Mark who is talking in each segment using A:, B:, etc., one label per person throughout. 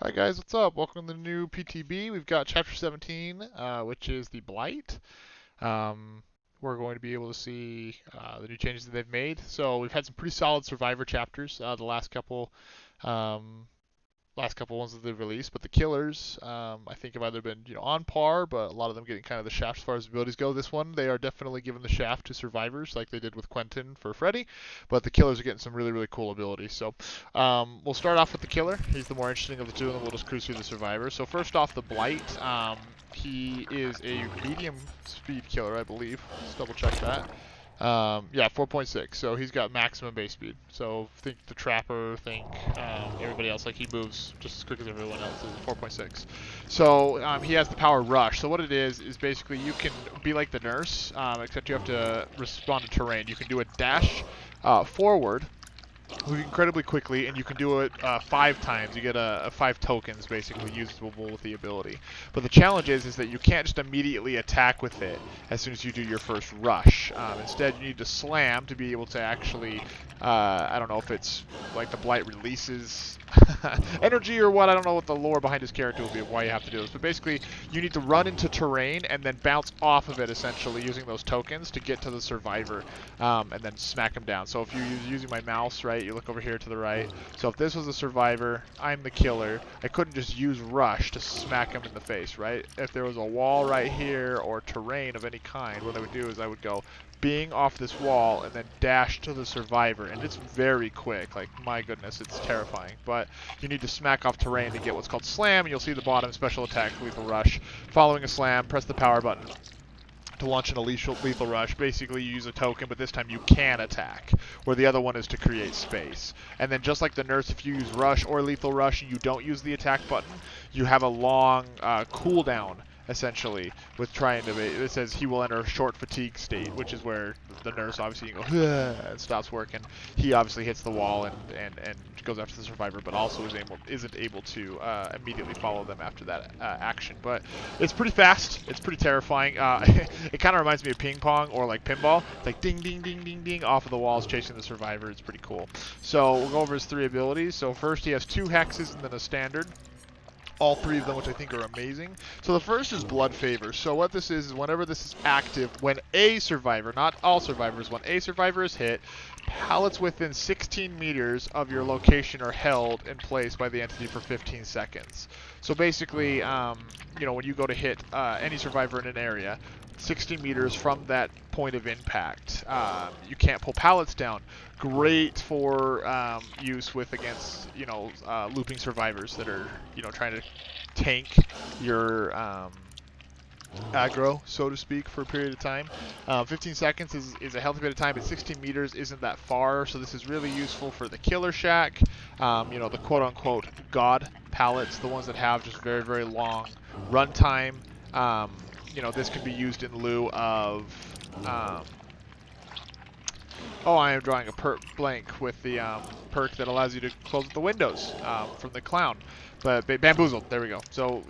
A: Hi guys, what's up? Welcome to the new PTB. We've got Chapter 17, which is the Blight. Um, we're going to be able to see the new changes that they've made. So we've had some pretty solid Survivor chapters the um, last couple ones that they've released, but the killers, I think, have either been on par, but a lot of them getting kind of the shaft as far as abilities go. This one, they are definitely giving the shaft to survivors, like they did with Quentin for Freddy, but the killers are getting some really, really cool abilities. So we'll start off with the killer. He's the more interesting of the two, and then we'll just cruise through the survivors. So first off, the Blight. He is a medium speed killer, I believe. Let's double check that. Yeah, 4.6. So he's got maximum base speed. So think the Trapper, think everybody else. Like he moves just as quick as everyone else. Is 4.6. So he has the power Rush. So what it is basically you can be like the Nurse, except you have to respond to terrain. You can do a dash forward, move incredibly quickly, and you can do it 5 times. You get 5 tokens basically usable with the ability. But the challenge is that you can't just immediately attack with it as soon as you do your first rush. Instead, you need to slam to be able to actually, I don't know if it's like the Blight releases energy or what. I don't know what the lore behind his character will be of why you have to do this. But basically, you need to run into terrain and then bounce off of it, essentially, using those tokens to get to the survivor, and then smack him down. So if you're using my mouse, right, you look over here to the right. So if this was a survivor, I'm the killer, I couldn't just use Rush to smack him in the face, right? If there was a wall right here or terrain of any kind, what I would do is I would go being off this wall and then dash to the survivor, and it's very quick. Like, my goodness, it's terrifying. But you need to smack off terrain to get what's called slam, and you'll see the bottom special attack, lethal rush. Following a slam, press the power button to launch an lethal rush. Basically, you use a token, but this time you can attack, where the other one is to create space. And then just like the Nurse, if you use rush or lethal rush and you don't use the attack button, you have a long cooldown, essentially, with trying to it says he will enter a short fatigue state, which is where the Nurse obviously you go and stops working. He obviously hits the wall and goes after the survivor, but also isn't able to immediately follow them after that action. But it's pretty fast. It's pretty terrifying. It kind of reminds me of ping pong or like pinball. It's like ding, ding, ding, ding, ding off of the walls chasing the survivor. It's pretty cool. So we'll go over his 3 abilities. So first he has 2 hexes and then a standard. All 3 of them, which I think are amazing. So the first is Blood Favor. So what this is whenever this is active, when a survivor, not all survivors, when a survivor is hit, pallets within 16 meters of your location are held in place by the entity for 15 seconds. So basically, when you go to hit any survivor in an area, 60 meters from that point of impact, you can't pull pallets down. Great for use against looping survivors that are trying to tank your aggro, so to speak, for a period of time. 15 seconds is a healthy bit of time, but 16 meters isn't that far, so this is really useful for the Killer Shack, the quote-unquote god pallets, the ones that have just very, very long runtime. This can be used in lieu of I am drawing a blank with the perk that allows you to close the windows from the clown. But Bamboozled, there we go. So,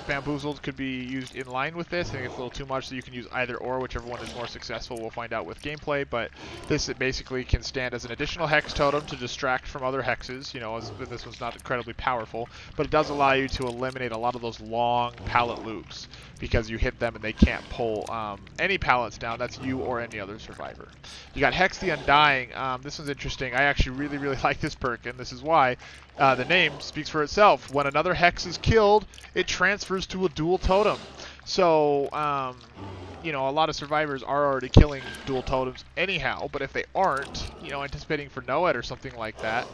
A: Bamboozled could be used in line with this. I think it's a little too much, so you can use either or, whichever one is more successful. We'll find out with gameplay, but this basically can stand as an additional hex totem to distract from other hexes. This one's not incredibly powerful, but it does allow you to eliminate a lot of those long pallet loops because you hit them and they can't pull any pallets down. That's you or any other survivor. You got Hex the Undying. This one's interesting. I actually really, really like this perk, and this is why. The name speaks for itself. When another hex is killed, it transfers to a dual totem. So, a lot of survivors are already killing dual totems anyhow, but if they aren't, anticipating for Noed or something like that,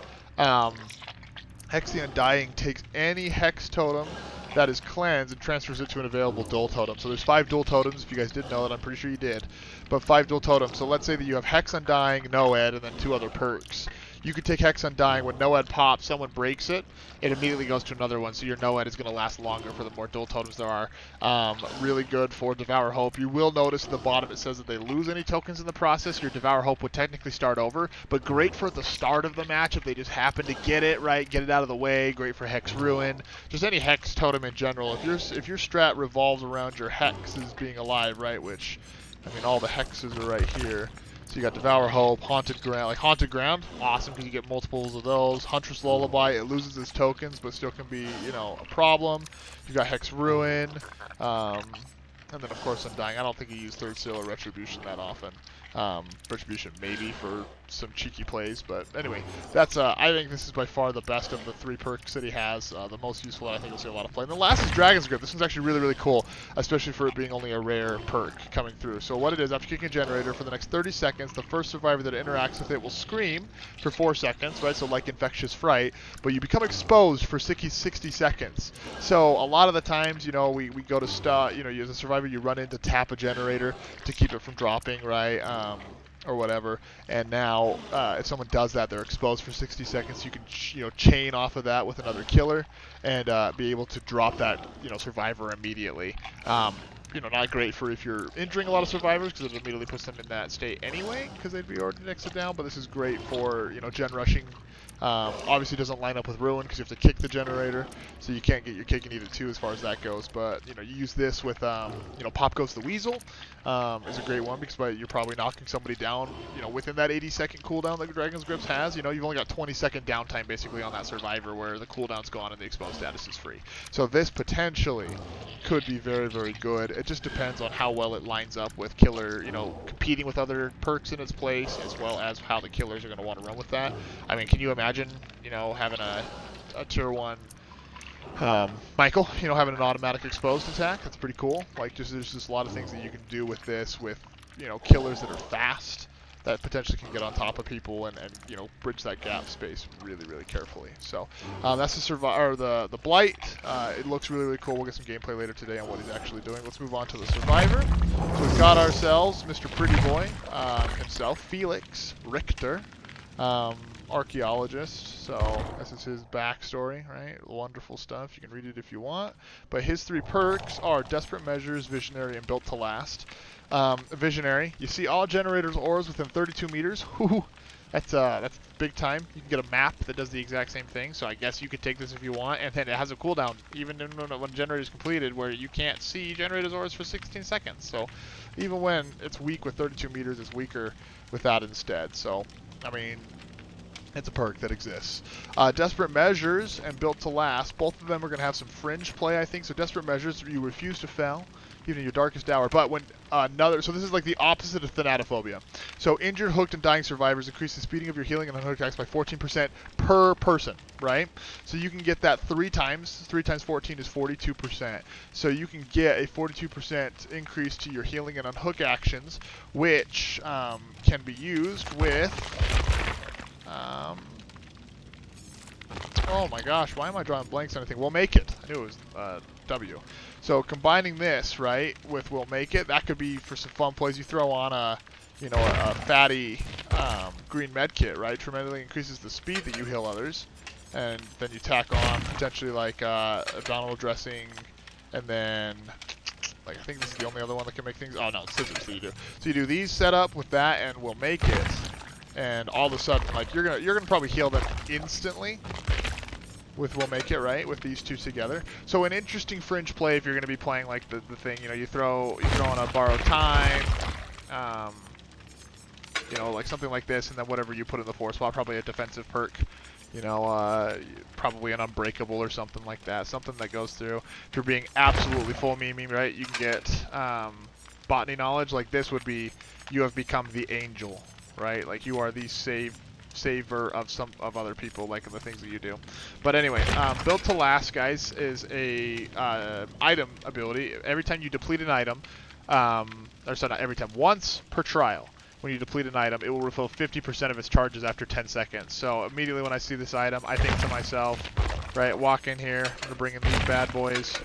A: Hex the Undying takes any hex totem that is cleansed and transfers it to an available dual totem. So there's 5 dual totems, if you guys didn't know that, I'm pretty sure you did, but 5 dual totems. So let's say that you have Hex Undying, Noed, and then 2 other perks. You could take Hex Undying. When Noed pops, someone breaks it, it immediately goes to another one, so your Noed is going to last longer for the more dual totems there are. Really good for Devour Hope. You will notice at the bottom it says that they lose any tokens in the process. Your Devour Hope would technically start over, but great for the start of the match if they just happen to get it, right? Get it out of the way. Great for Hex Ruin. Just any Hex totem in general. If your strat revolves around your hexes being alive, right, which, I mean, all the hexes are right here. So you got Devour Hope, Haunted Ground. Like Haunted Ground, awesome because you get multiples of those. Huntress Lullaby, it loses its tokens, but still can be, you know, a problem. You got Hex Ruin, and then of course Undying. I don't think you use Third Seal or Retribution that often. Retribution maybe for some cheeky plays, but anyway, that's I think this is by far the best of the 3 perks that he has, the most useful. I think you'll see a lot of play. And the last is Dragon's Grip. This one's actually really, really cool, especially for it being only a rare perk coming through. So what it is, after kicking a generator for the next 30 seconds, the first survivor that interacts with it will scream for 4 seconds, right? So like Infectious Fright, but you become exposed for 60 seconds. So a lot of the times, you know, we go to start, you know, as a survivor, you run in to tap a generator to keep it from dropping, right? Or whatever, and now if someone does that, they're exposed for 60 seconds. You can chain off of that with another killer and be able to drop that survivor immediately. Not great for if you're injuring a lot of survivors because it immediately puts them in that state anyway because they'd be already next to down. But this is great for gen rushing. Obviously doesn't line up with Ruin because you have to kick the generator, so you can't get your cake and eat it too as far as that goes. But you use this with Pop Goes the Weasel is a great one because you're probably knocking somebody down within that 80-second cooldown that Dragon's Grips has. You've only got 20-second downtime basically on that survivor where the cooldown's gone and the exposed status is free. So this potentially could be very, very good. It just depends on how well it lines up with killer, competing with other perks in its place, as well as how the killers are going to want to run with that. I mean, can you imagine, having a tier 1 Michael, having an automatic exposed attack? That's pretty cool. Like, there's just a lot of things that you can do with this, with, killers that are fast, that potentially can get on top of people and bridge that gap space really, really carefully. So that's the Blight. It looks really, really cool. We'll get some gameplay later today on what he's actually doing. Let's move on to the Survivor. So we've got ourselves Mr. Pretty Boy himself, Felix, Richter, archaeologist. So this is his backstory, right? Wonderful stuff. You can read it if you want. But his 3 perks are Desperate Measures, Visionary, and Built to Last. Visionary, you see all generators' auras within 32 meters. That's big time. You can get a map that does the exact same thing, so I guess you could take this if you want, and then it has a cooldown, even when generator is completed, where you can't see generators' auras for 16 seconds. So even when it's weak with 32 meters, it's weaker with that instead. So, I mean, it's a perk that exists. Desperate Measures and Built to Last, both of them are going to have some fringe play, I think. So Desperate Measures, you refuse to fail, even in your darkest hour. But when so this is like the opposite of Thanatophobia. So injured, hooked, and dying survivors increase the speeding of your healing and unhooked attacks by 14% per person, right? So you can get that 3 times. 3 times 14 is 42%. So you can get a 42% increase to your healing and unhook actions, which can be used with... oh my gosh, why am I drawing blanks on anything? We'll Make It. I knew it was W. So combining this, right, with We'll Make It, that could be for some fun plays. You throw on a fatty green med kit, right? Tremendously increases the speed that you heal others. And then you tack on potentially like abdominal dressing, and then like I think this is the only other one that can make things. Oh no, scissors that you do. So you do these set up with that, and We'll Make It. And all of a sudden, like you're gonna probably heal them instantly with We'll Make It, right? With these 2 together. So an interesting fringe play if you're gonna be playing like the thing, you throw in a Borrowed Time, like something like this, and then whatever you put in the 4 spot, probably a defensive perk, probably an Unbreakable or something like that, something that goes through. If you're being absolutely full meme, right? You can get Botany Knowledge. Like this would be, you have become the angel. Right, like you are the saver of other people, like in the things that you do. But anyway, Built to Last, guys, is a item ability. Every time you deplete an item, or sorry, not every time, once per trial, when you deplete an item, it will refill 50% of its charges after 10 seconds. So immediately when I see this item, I think to myself, right, walk in here, I'm gonna bring in these bad boys.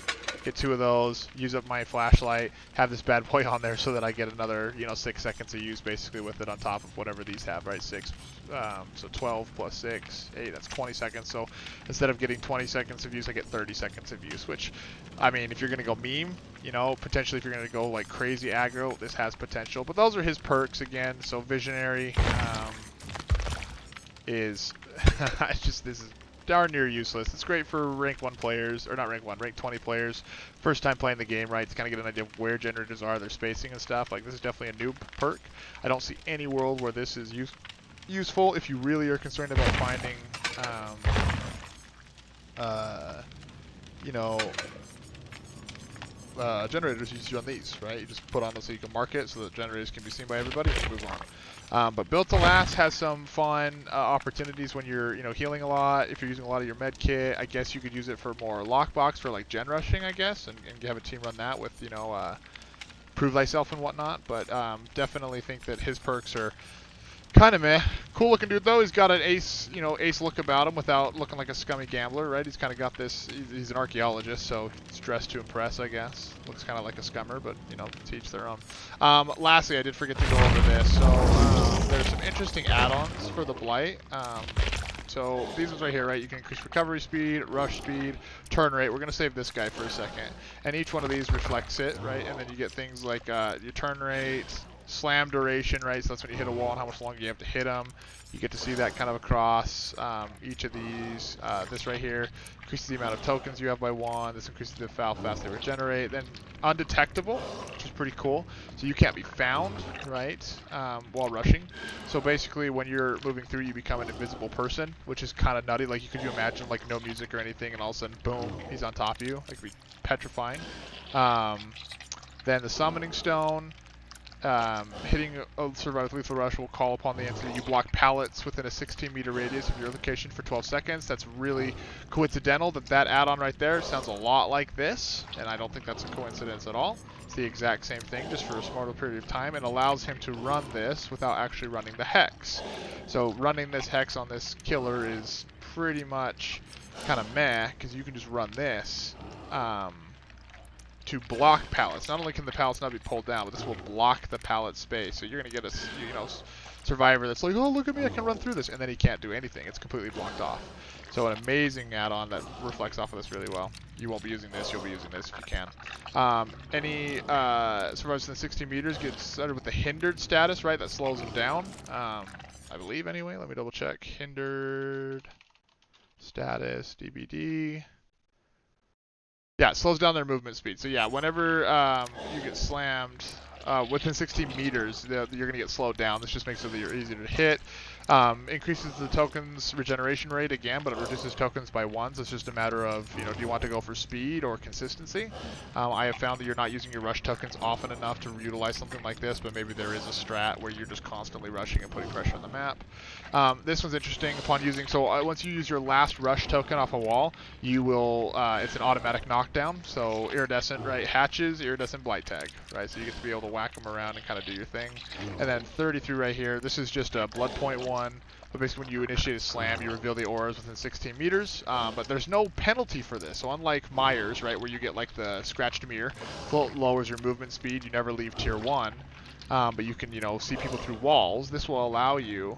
A: Get 2 of those, use up my flashlight, have this bad boy on there so that I get another, 6 seconds of use basically with it on top of whatever these have, right? 6, so 12 plus 6, 8, that's 20 seconds. So instead of getting 20 seconds of use, I get 30 seconds of use, which, I mean, if you're going to go meme, potentially if you're going to go like crazy aggro, this has potential. But those are his perks again. So Visionary is, this is darn near useless. It's great for rank 1 players, or not rank 1, rank 20 players. First time playing the game, right? To kind of get an idea of where generators are, their spacing and stuff. Like, this is definitely a noob perk. I don't see any world where this is useful if you really are concerned about finding, you know, generators. You just run these, right? You just put on those so you can mark it so that generators can be seen by everybody and move on. But built to last has some fun opportunities when you're, you know, healing a lot. If you're using a lot of your med kit, I guess you could use it for more lockbox for like gen rushing, I guess, and have a team run that with, you know, prove thyself and whatnot. But definitely think that his perks are kind of meh. Cool looking dude though. He's got an ace, you know, ace look about him without looking like a scummy gambler, right? He's kind of got this. He's an archaeologist, so he's dressed to impress, I guess. Looks kind of like a scummer, but you know, to each their own. Lastly, I did forget to go over this. So there's some interesting add-ons for the Blight. So these ones right here, right? You can increase recovery speed, rush speed, turn rate. We're gonna save this guy for a second, and each one of these reflects it, right? And then you get things like your turn rate, slam duration, right? So that's when you hit a wall and how much longer you have to hit them. You get to see that kind of across each of these. This right here increases the amount of tokens you have by 1. This increases how fast they regenerate. Then undetectable, which is pretty cool. So you can't be found, right, while rushing. So basically when you're moving through, you become an invisible person, which is kind of nutty. Like, could you imagine like no music or anything and all of a sudden, boom, he's on top of you? Like, it'd be petrifying. Then the summoning stone. Hitting a survivor with lethal rush will call upon the entity. You block pallets within a 16-meter radius of your location for 12 seconds. That's really coincidental that add-on right there sounds a lot like this, and I don't think that's a coincidence at all. It's the exact same thing, just for a smaller period of time, and allows him to run this without actually running the hex. So running this hex on this killer is pretty much kind of meh, because you can just run this. To block pallets. Not only can the pallets not be pulled down, but this will block the pallet space. So you're going to get a, you know, survivor that's like, oh, look at me, I can run through this, and then he can't do anything. It's completely blocked off. So an amazing add-on that reflects off of this really well. You won't be using this, you'll be using this if you can. Any survivors within 60 meters get started with the hindered status, right? That slows them down. I believe anyway. Let me double check. Hindered status, DBD. Yeah, it slows down their movement speed. So yeah, whenever you get slammed within 16 meters, you're going to get slowed down. This just makes it that you're easier to hit. Increases the tokens regeneration rate again, but it reduces tokens by 1. So it's just a matter of, you know, do you want to go for speed or consistency? I have found that you're not using your rush tokens often enough to utilize something like this, but maybe there is a strat where you're just constantly rushing and putting pressure on the map. This one's interesting. Upon using, so once you use your last rush token off a wall, you will, it's an automatic knockdown. So iridescent, right, hatches, iridescent blight tag, right? So you get to be able to whack them around and kind of do your thing. And then 33 right here, this is just a blood point 1. But basically when you initiate a slam, you reveal the auras within 16 meters. But there's no penalty for this. So unlike Myers, right, where you get like the scratched mirror, lowers your movement speed, you never leave tier 1. But you can, you know, see people through walls. This will allow you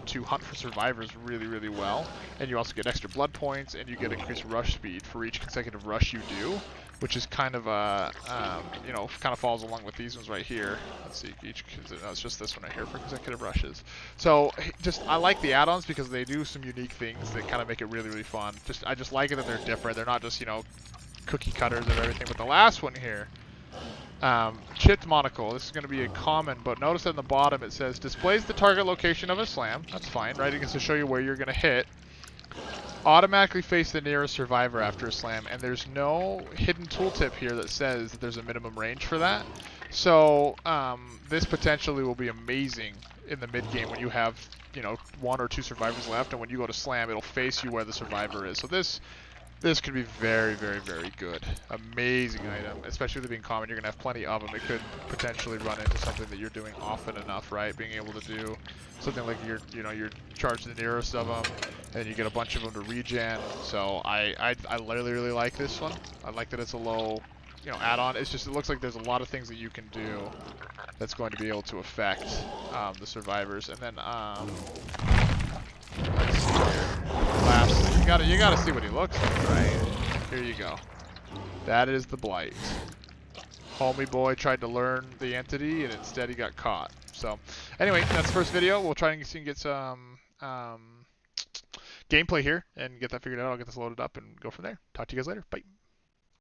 A: to hunt for survivors really, really well. And you also get extra blood points, and you get increased rush speed for each consecutive rush you do, which is kind of a, you know, kind of falls along with these ones right here. Let's see, it's just this one right here for consecutive rushes. So I like the add-ons because they do some unique things that kind of make it really, really fun. I just like it that they're different. They're not just, you know, cookie cutters of everything. But the last one here, chipped monocle. This is going to be a common, but notice at the bottom it says displays the target location of a slam. That's fine, right? It gets to show you where you're going to hit. Automatically face the nearest survivor after a slam, and there's no hidden tooltip here that says that there's a minimum range for that. So this potentially will be amazing in the mid game when you have, you know, 1 or 2 survivors left, and when you go to slam, it'll face you where the survivor is. So this could be very, very, very good. Amazing item, especially with it being common. You're going to have plenty of them. It could potentially run into something that you're doing often enough, right? Being able to do something like you're charging the nearest of them, and you get a bunch of them to regen. So I really, really like this one. I like that it's a low, you know, add-on. It's just, it looks like there's a lot of things that you can do that's going to be able to affect the survivors. And then let's see here. Lastly, you gotta see what he looks like, right? Here you go. That is the Blight. Homie boy tried to learn the entity, and instead he got caught. So, anyway, that's the first video. We'll try and see and get some gameplay here and get that figured out. I'll get this loaded up and go from there. Talk to you guys later. Bye.